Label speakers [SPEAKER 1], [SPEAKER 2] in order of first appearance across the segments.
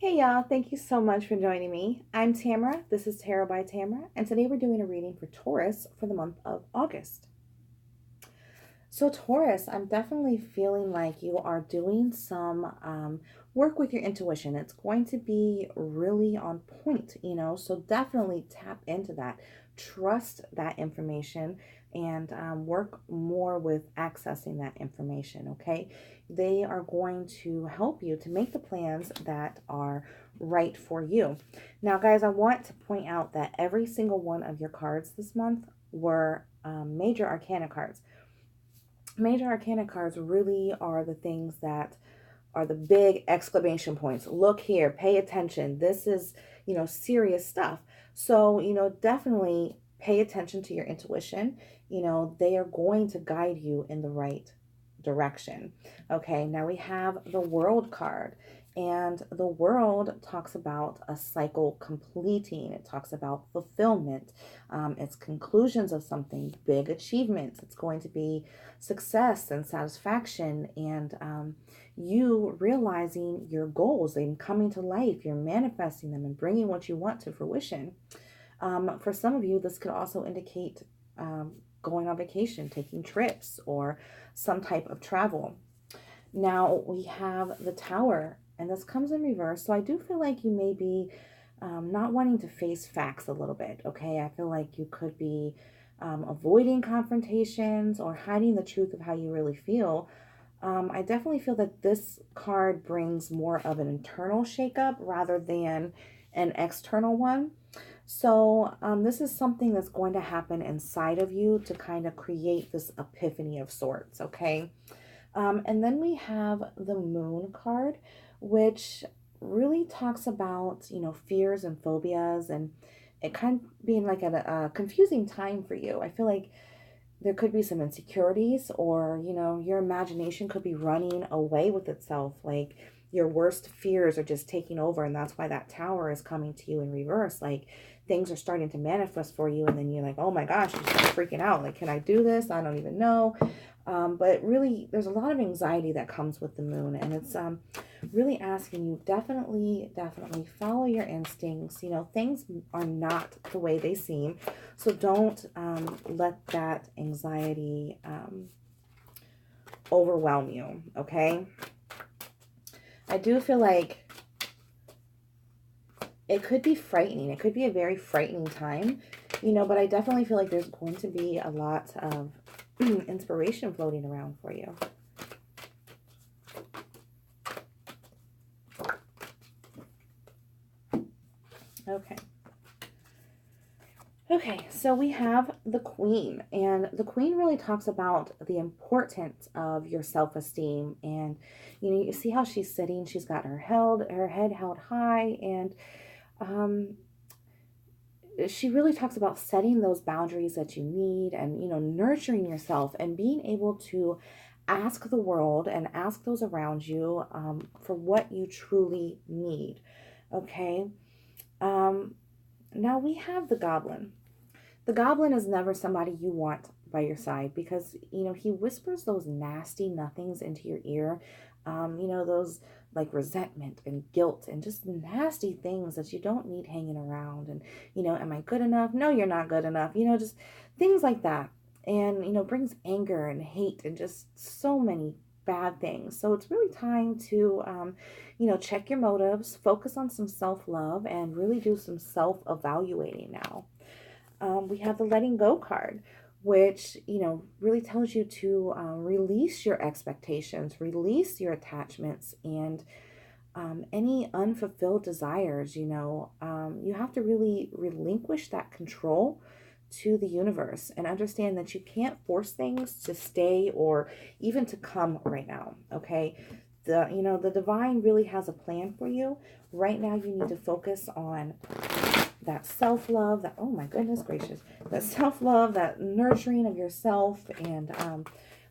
[SPEAKER 1] Hey y'all, thank you so much for joining me. I'm Tamara. This is Tarot by Tamara, and today we're doing a reading for Taurus for the month of August. So, Taurus, I'm definitely feeling like you are doing some work with your intuition. It's going to be really on point, so definitely tap into that. Trust that information and work more with accessing that information, okay? They are going to help you to make the plans that are right for you. Now, guys, I want to point out that every single one of your cards this month were major arcana cards. Major arcana cards really are the things that are the big exclamation points. Look here, pay attention. This is, serious stuff. So, definitely pay attention to your intuition. They are going to guide you in the right direction. Okay, now we have the World card. And the World talks about a cycle completing. It talks about fulfillment. It's conclusions of something, big achievements. It's going to be success and satisfaction and you realizing your goals and coming to life. You're manifesting them and bringing what you want to fruition. For some of you, this could also indicate going on vacation, taking trips, or some type of travel. Now we have the Tower, and this comes in reverse. So I do feel like you may be not wanting to face facts a little bit. Okay, I feel like you could be avoiding confrontations or hiding the truth of how you really feel. I definitely feel that this card brings more of an internal shakeup rather than an external one. So this is something that's going to happen inside of you to kind of create this epiphany of sorts, okay? And then we have the Moon card, which really talks about, fears and phobias and it kind of being like a confusing time for you. I feel like there could be some insecurities or, your imagination could be running away with itself. Like your worst fears are just taking over. And that's why that Tower is coming to you in reverse. Like things are starting to manifest for you. And then you're like, oh my gosh, you start freaking out. Like, can I do this? I don't even know. But really, there's a lot of anxiety that comes with the moon. And it's really asking you, definitely follow your instincts. Things are not the way they seem. So don't let that anxiety overwhelm you, okay? I do feel like it could be frightening. It could be a very frightening time, but I definitely feel like there's going to be a lot of inspiration floating around for you. Okay. Okay, so we have the Queen, and the Queen really talks about the importance of your self-esteem. And you see how she's sitting. She's got her head held high, and she really talks about setting those boundaries that you need, and nurturing yourself and being able to ask the world and ask those around you for what you truly need. Okay. Now we have the Goblin. The Goblin is never somebody you want by your side because, he whispers those nasty nothings into your ear. Those like resentment and guilt and just nasty things that you don't need hanging around. And, am I good enough? No, you're not good enough. Just things like that. And, brings anger and hate and just so many bad things. So it's really time to, check your motives, focus on some self-love, and really do some self-evaluating now. We have the letting go card, which, really tells you to release your expectations, release your attachments, and any unfulfilled desires. You have to really relinquish that control to the universe and understand that you can't force things to stay or even to come right now. Okay. The divine really has a plan for you. Right now, you need to focus on that self-love, that, oh my goodness gracious, that self-love, that nurturing of yourself, and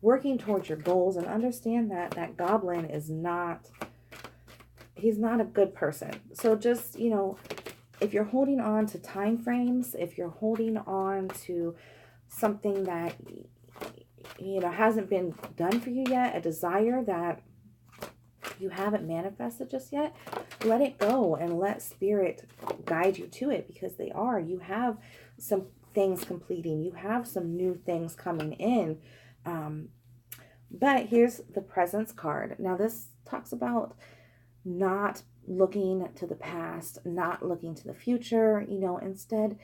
[SPEAKER 1] working towards your goals. And understand that that goblin is not, he's not a good person. So just, if you're holding on to time frames, if you're holding on to something that, hasn't been done for you yet, a desire that you haven't manifested just yet, let it go and let spirit guide you to it, because they are. You have some things completing. You have some new things coming in. But here's the presence card. Now, this talks about not looking to the past, not looking to the future, instead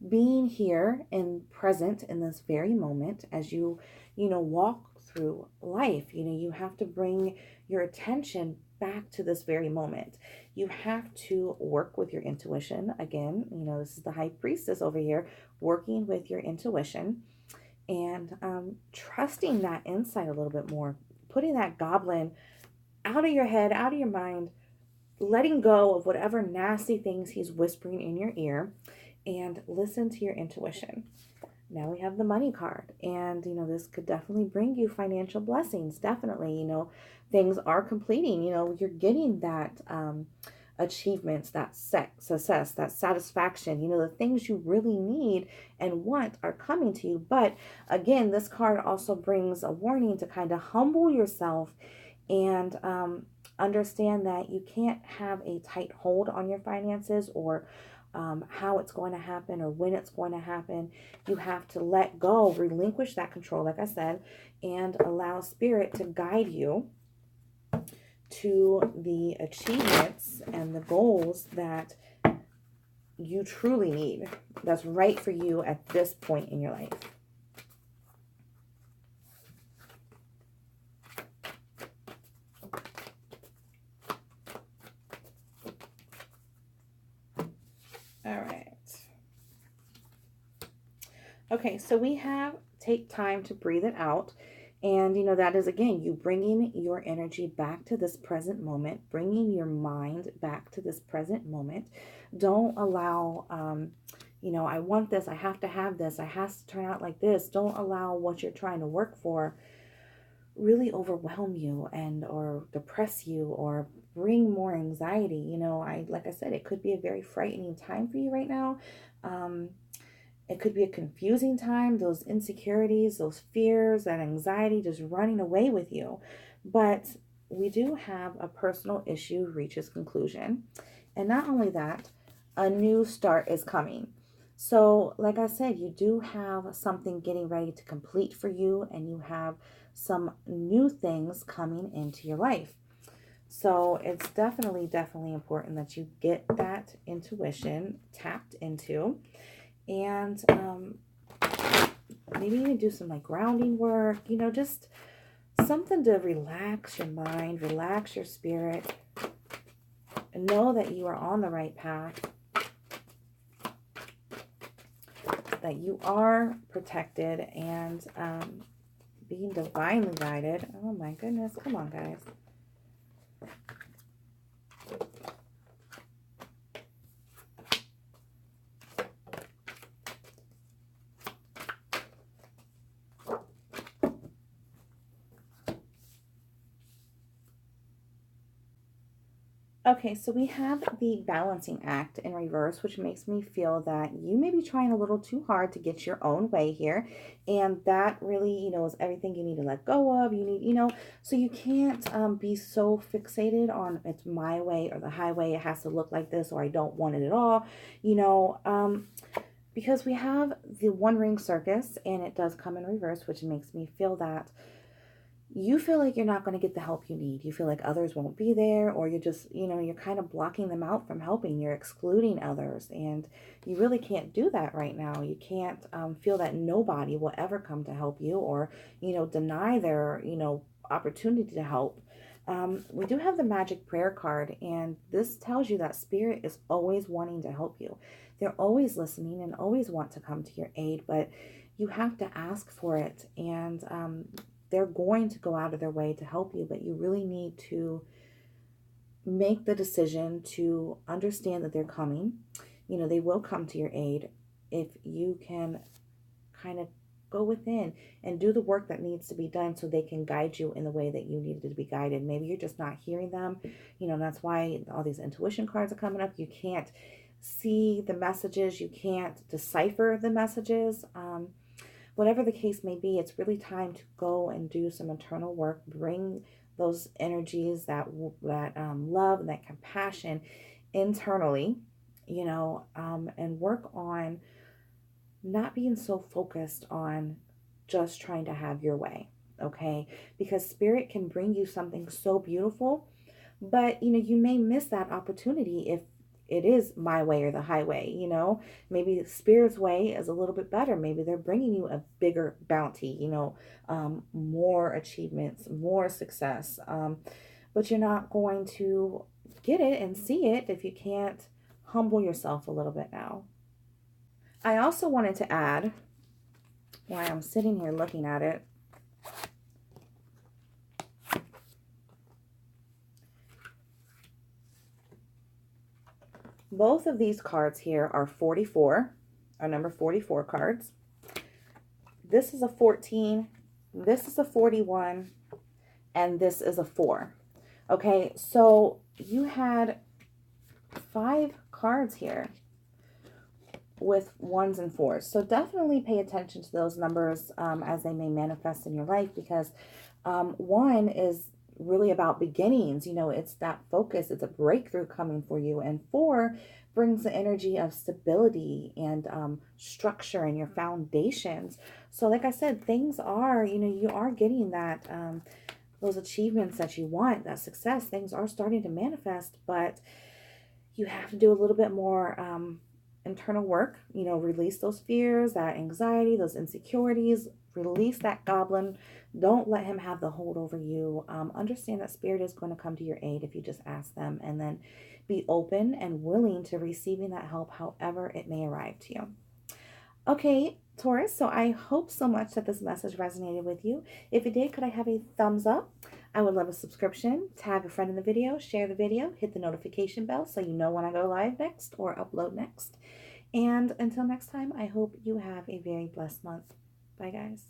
[SPEAKER 1] being here and present in this very moment as you, walk through life. You have to bring your attention back to this very moment. You have to work with your intuition. Again, this is the high priestess over here, working with your intuition and trusting that insight a little bit more, putting that goblin out of your head, out of your mind, letting go of whatever nasty things he's whispering in your ear, and listen to your intuition. Now we have the money card, and this could definitely bring you financial blessings. Definitely, things are completing. You're getting that achievements, that success, that satisfaction. The things you really need and want are coming to you. But again, this card also brings a warning to kind of humble yourself and understand that you can't have a tight hold on your finances, or how it's going to happen or when it's going to happen. You have to let go, relinquish that control, like I said, and allow spirit to guide you to the achievements and the goals that you truly need, that's right for you at this point in your life. All right. Okay, so we have take time to breathe it out. And, that is, again, you bringing your energy back to this present moment, bringing your mind back to this present moment. Don't allow, I want this, I have to have this, I have to turn out like this. Don't allow what you're trying to work for really overwhelm you or depress you or bring more anxiety. Like I said, it could be a very frightening time for you right now. It could be a confusing time, those insecurities, those fears, that anxiety just running away with you. But we do have a personal issue reach its conclusion. And not only that, a new start is coming. So, like I said, you do have something getting ready to complete for you, and you have some new things coming into your life. So it's definitely important that you get that intuition tapped into. And maybe even do some grounding work, just something to relax your mind, relax your spirit, and know that you are on the right path, that you are protected and being divinely guided. Oh my goodness, come on guys. Okay, so we have the balancing act in reverse, which makes me feel that you may be trying a little too hard to get your own way here. And that really, is everything you need to let go of. You need, so you can't be so fixated on it's my way or the highway. It has to look like this, or I don't want it at all, because we have the one ring circus and it does come in reverse, which makes me feel that you feel like you're not going to get the help you need. You feel like others won't be there, or you're just, you're kind of blocking them out from helping. You're excluding others, and you really can't do that right now. You can't feel that nobody will ever come to help you, or, deny their, opportunity to help. We do have the magic prayer card, and this tells you that spirit is always wanting to help you. They're always listening and always want to come to your aid, but you have to ask for it. And they're going to go out of their way to help you, but you really need to make the decision to understand that they're coming. They will come to your aid if you can kind of go within and do the work that needs to be done so they can guide you in the way that you needed to be guided. Maybe you're just not hearing them. That's why all these intuition cards are coming up. You can't see the messages. You can't decipher the messages. Whatever the case may be, it's really time to go and do some internal work, bring those energies, that love and that compassion internally, and work on not being so focused on just trying to have your way, okay? Because spirit can bring you something so beautiful, but you may miss that opportunity if it is my way or the highway. Maybe spirit's way is a little bit better. Maybe they're bringing you a bigger bounty, more achievements, more success, but you're not going to get it and see it if you can't humble yourself a little bit now. I also wanted to add, while I'm sitting here looking at it, both of these cards here are 44, are number 44 cards. This is a 14, this is a 41, and this is a 4. Okay, so you had 5 cards here with 1s and 4s. So definitely pay attention to those numbers as they may manifest in your life, because 1 is really about beginnings. It's that focus. It's a breakthrough coming for you. And 4 brings the energy of stability and structure and your foundations. So like I said, things are, you are getting that, those achievements that you want, that success. Things are starting to manifest, but you have to do a little bit more internal work, release those fears, that anxiety, those insecurities, release that goblin. Don't let him have the hold over you. Understand that spirit is going to come to your aid if you just ask them, and then be open and willing to receiving that help however it may arrive to you. Okay, Taurus, so I hope so much that this message resonated with you. If it did, could I have a thumbs up? I would love a subscription, tag a friend in the video, share the video, hit the notification bell so you know when I go live next or upload next. And until next time, I hope you have a very blessed month. Bye, guys.